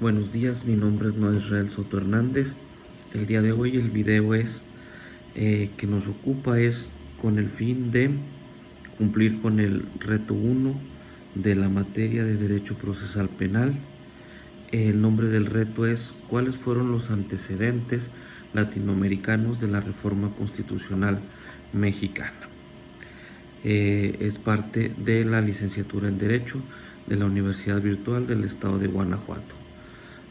Buenos días, mi nombre es Noé Israel Soto Hernández. El día de hoy el video que nos ocupa es con el fin de cumplir con el reto 1 de la materia de Derecho Procesal Penal. El nombre del reto es ¿cuáles fueron los antecedentes latinoamericanos de la reforma constitucional mexicana? Es parte de la licenciatura en Derecho de la Universidad Virtual del Estado de Guanajuato.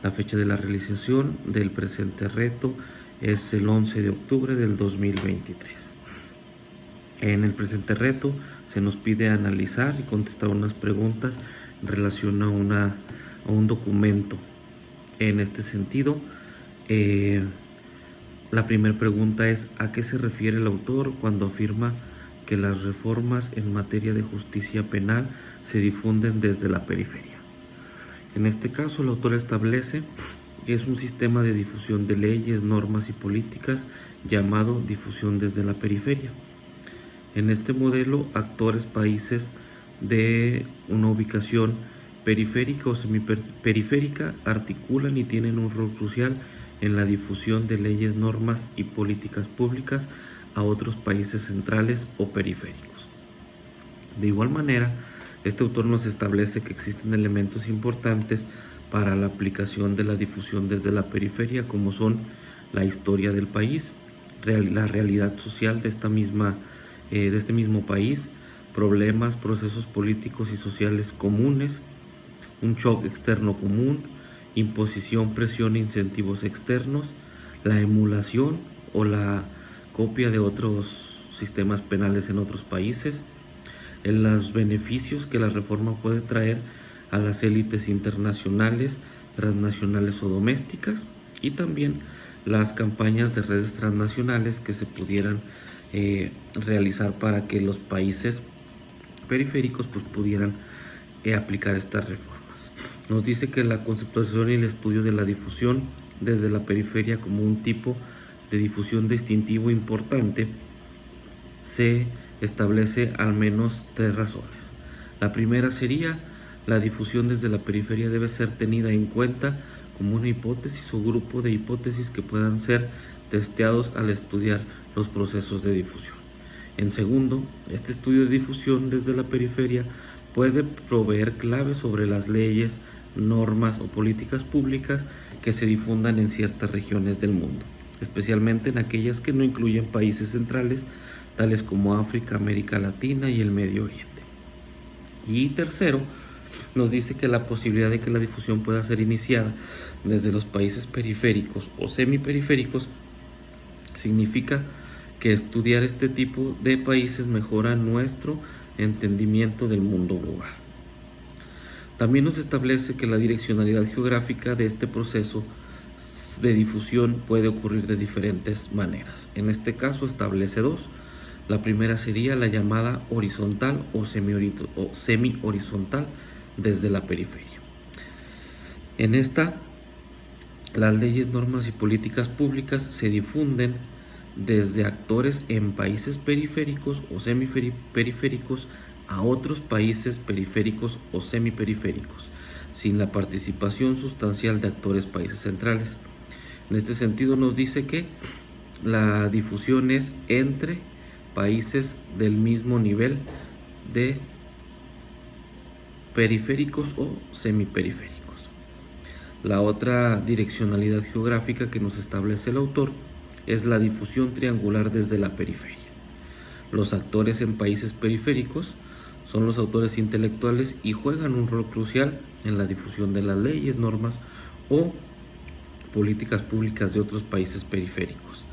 La fecha de la realización del presente reto es el 11 de octubre del 2023. En el presente reto se nos pide analizar y contestar unas preguntas en relación a un documento. En este sentido, la primera pregunta es ¿a qué se refiere el autor cuando afirma que las reformas en materia de justicia penal se difunden desde la periferia? En este caso, el autor establece que es un sistema de difusión de leyes, normas y políticas llamado difusión desde la periferia. En este modelo, actores, países de una ubicación periférica o semiperiférica articulan y tienen un rol crucial en la difusión de leyes, normas y políticas públicas a otros países centrales o periféricos. De igual manera, este autor nos establece que existen elementos importantes para la aplicación de la difusión desde la periferia, como son la historia del país, la realidad social de este mismo país, problemas, procesos políticos y sociales comunes, un shock externo común, imposición, presión e incentivos externos, la emulación o la copia de otros sistemas penales en otros países, en los beneficios que la reforma puede traer a las élites internacionales, transnacionales o domésticas, y también las campañas de redes transnacionales que se pudieran realizar para que los países periféricos pudieran aplicar estas reformas. Nos dice que la conceptualización y el estudio de la difusión desde la periferia como un tipo de difusión distintivo importante se establece al menos tres razones. La primera sería la difusión desde la periferia debe ser tenida en cuenta como una hipótesis o grupo de hipótesis que puedan ser testeados al estudiar los procesos de difusión. En segundo, este estudio de difusión desde la periferia puede proveer claves sobre las leyes, normas o políticas públicas que se difundan en ciertas regiones del mundo, especialmente en aquellas que no incluyen países centrales, tales como África, América Latina y el Medio Oriente. Y tercero, nos dice que la posibilidad de que la difusión pueda ser iniciada desde los países periféricos o semiperiféricos significa que estudiar este tipo de países mejora nuestro entendimiento del mundo global. También nos establece que la direccionalidad geográfica de este proceso de difusión puede ocurrir de diferentes maneras. En este caso establece dos. La primera sería la llamada horizontal o semi-horizontal desde la periferia. En esta, las leyes, normas y políticas públicas se difunden desde actores en países periféricos o semiperiféricos a otros países periféricos o semiperiféricos, sin la participación sustancial de actores países centrales. En este sentido nos dice que la difusión es entre países del mismo nivel de periféricos o semiperiféricos. La otra direccionalidad geográfica que nos establece el autor es la difusión triangular desde la periferia. Los actores en países periféricos son los autores intelectuales y juegan un rol crucial en la difusión de las leyes, normas o políticas públicas de otros países periféricos.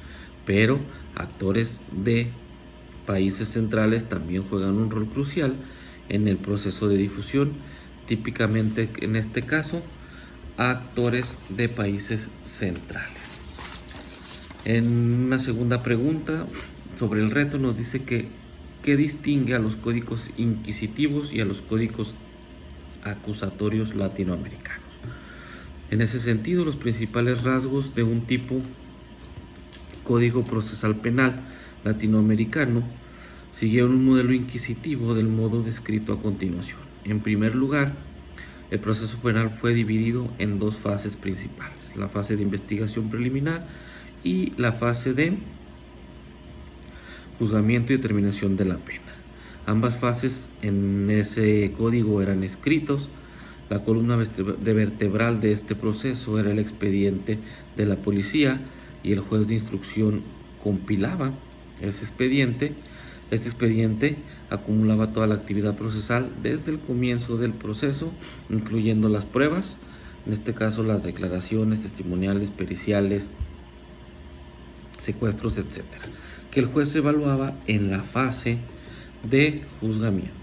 Pero actores de países centrales también juegan un rol crucial en el proceso de difusión, típicamente en este caso actores de países centrales. En una segunda pregunta sobre el reto nos dice que ¿qué distingue a los códigos inquisitivos y a los códigos acusatorios latinoamericanos? En ese sentido, los principales rasgos de un tipo código procesal penal latinoamericano siguieron un modelo inquisitivo del modo descrito a continuación. En primer lugar, El proceso penal fue dividido en dos fases principales: la fase de investigación preliminar y la fase de juzgamiento y determinación de la pena. Ambas fases en ese código eran escritos. La columna vertebral de este proceso era el expediente de la policía y el juez de instrucción compilaba ese expediente. Este expediente acumulaba toda la actividad procesal desde el comienzo del proceso, incluyendo las pruebas, en este caso las declaraciones testimoniales, periciales, secuestros, etc., que el juez evaluaba en la fase de juzgamiento.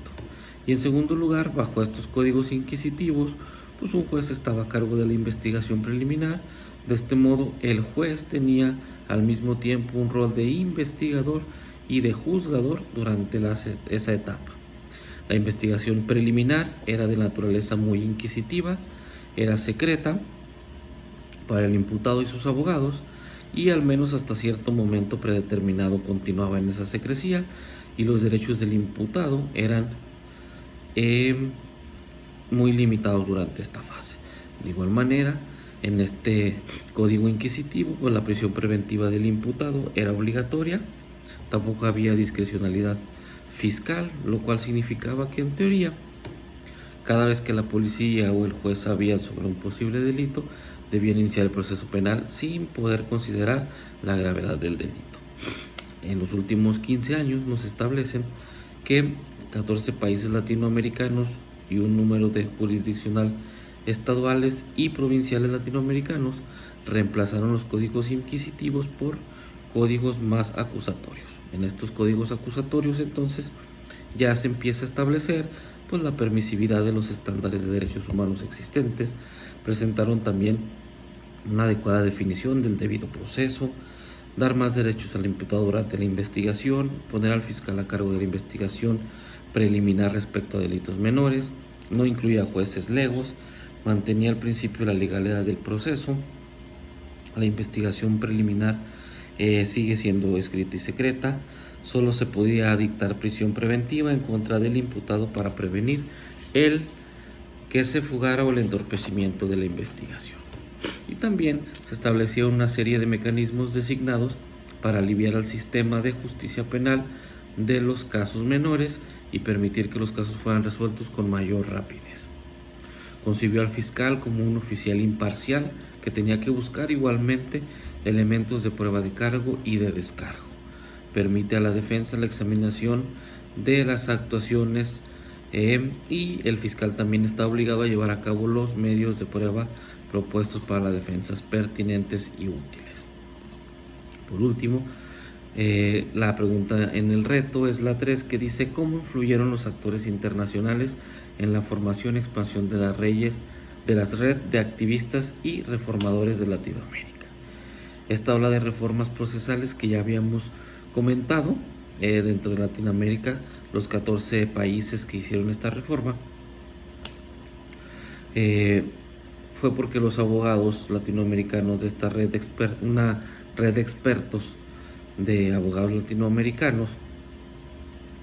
Y en segundo lugar, bajo estos códigos inquisitivos, pues un juez estaba a cargo de la investigación preliminar. De este modo, el juez tenía al mismo tiempo un rol de investigador y de juzgador durante esa etapa. La investigación preliminar era de naturaleza muy inquisitiva, era secreta para el imputado y sus abogados, y al menos hasta cierto momento predeterminado continuaba en esa secrecía, y los derechos del imputado eran muy limitados durante esta fase. De igual manera, en este código inquisitivo, pues la prisión preventiva del imputado era obligatoria. Tampoco había discrecionalidad fiscal, lo cual significaba que en teoría, cada vez que la policía o el juez sabían sobre un posible delito, debían iniciar el proceso penal sin poder considerar la gravedad del delito. En los últimos 15 años nos establecen que 14 países latinoamericanos y un número de jurisdiccional estaduales y provinciales latinoamericanos reemplazaron los códigos inquisitivos por códigos más acusatorios. En estos códigos acusatorios, entonces, ya se empieza a establecer pues la permisividad de los estándares de derechos humanos existentes. Presentaron también una adecuada definición del debido proceso, dar más derechos al imputado durante la investigación, poner al fiscal a cargo de la investigación preliminar respecto a delitos menores, no incluía jueces legos, mantenía el principio de la legalidad del proceso. La investigación preliminar sigue siendo escrita y secreta. Solo se podía dictar prisión preventiva en contra del imputado para prevenir el que se fugara o el entorpecimiento de la investigación. Y también se establecía una serie de mecanismos designados para aliviar al sistema de justicia penal de los casos menores y permitir que los casos fueran resueltos con mayor rapidez. Concibió al fiscal como un oficial imparcial que tenía que buscar igualmente elementos de prueba de cargo y de descargo. Permite a la defensa la examinación de las actuaciones y el fiscal también está obligado a llevar a cabo los medios de prueba propuestos para la defensa pertinentes y útiles. Por último, la pregunta en el reto es la 3, que dice: ¿cómo influyeron los actores internacionales en la formación y expansión de las redes de activistas y reformadores de Latinoamérica? Esta habla de reformas procesales que ya habíamos comentado. Dentro de Latinoamérica, los 14 países que hicieron esta reforma fue porque los abogados latinoamericanos de esta red una red de expertos de abogados latinoamericanos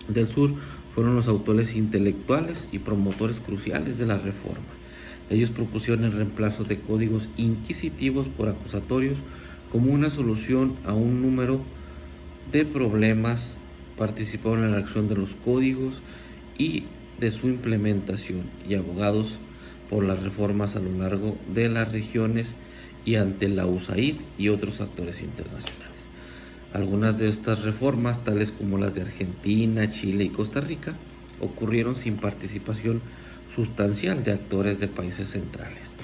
del sur fueron los autores intelectuales y promotores cruciales de la reforma. Ellos propusieron el reemplazo de códigos inquisitivos por acusatorios como una solución a un número de problemas. Participaron en la redacción de los códigos y de su implementación, y abogados por las reformas a lo largo de las regiones y ante la USAID y otros actores internacionales. Algunas de estas reformas, tales como las de Argentina, Chile y Costa Rica, ocurrieron sin participación sustancial de actores de países centrales.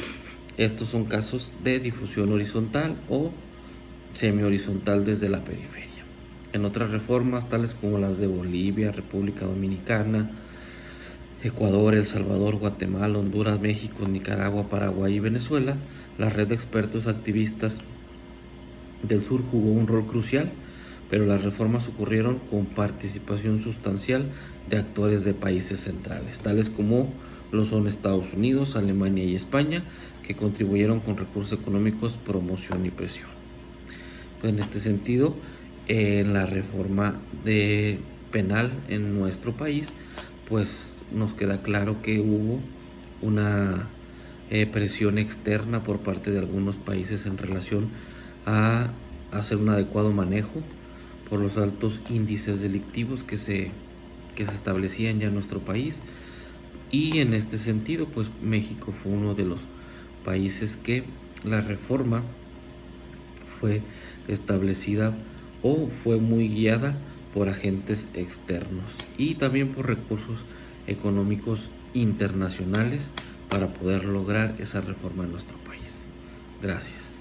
Estos son casos de difusión horizontal o semi-horizontal desde la periferia. En otras reformas, tales como las de Bolivia, República Dominicana, Ecuador, El Salvador, Guatemala, Honduras, México, Nicaragua, Paraguay y Venezuela, la red de expertos activistas del sur jugó un rol crucial, pero las reformas ocurrieron con participación sustancial de actores de países centrales, tales como lo son Estados Unidos, Alemania y España, que contribuyeron con recursos económicos, promoción y presión. En este sentido, en la reforma penal en nuestro país, pues nos queda claro que hubo una presión externa por parte de algunos países en relación a hacer un adecuado manejo por los altos índices delictivos que se establecían ya en nuestro país. Y en este sentido, pues México fue uno de los países que la reforma fue establecida o fue muy guiada por agentes externos y también por recursos económicos internacionales para poder lograr esa reforma en nuestro país. Gracias.